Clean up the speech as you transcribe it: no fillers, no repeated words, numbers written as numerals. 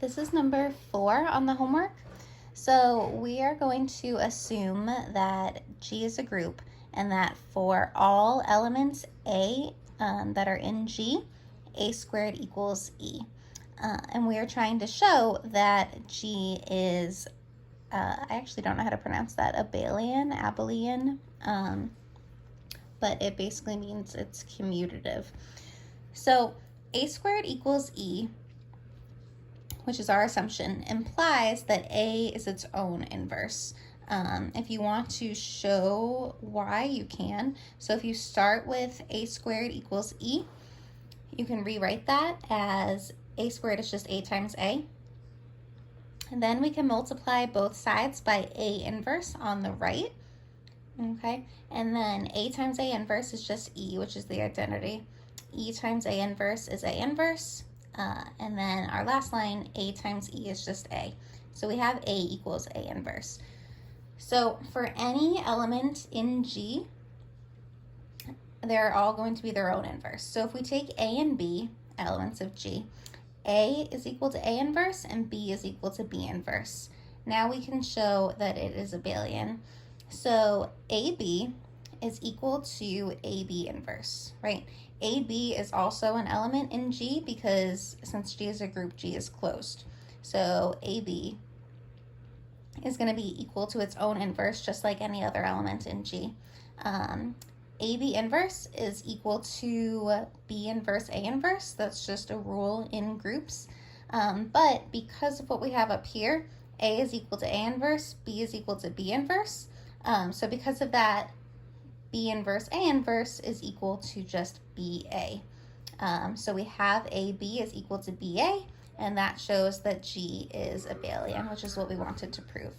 This is number 4 on the homework. So we are going to assume that G is a group and that for all elements A that are in G, A squared equals E. And we are trying to show that G is, I actually don't know how to pronounce that, abelian, but it basically means it's commutative. So A squared equals E, which is our assumption, implies that A is its own inverse. If you want to show why, you can. So if you start with A squared equals E, you can rewrite that as A squared is just A times A. And then we can multiply both sides by A inverse on the right. Okay, and then A times A inverse is just E, which is the identity. E times A inverse is A inverse. And then our last line, A times E is just A. So we have A equals A inverse. So for any element in G, they're all going to be their own inverse. So if we take A and B, elements of G, A is equal to A inverse and B is equal to B inverse. Now we can show that it is abelian. So AB is equal to AB inverse, right? AB is also an element in G because since G is a group, G is closed. So AB is going to be equal to its own inverse, just like any other element in G. AB inverse is equal to B inverse A inverse. That's just a rule in groups. But because of what we have up here, A is equal to A inverse, B is equal to B inverse. So because of that, B inverse A inverse is equal to just BA. So we have AB is equal to BA, and that shows that G is abelian, which is what we wanted to prove.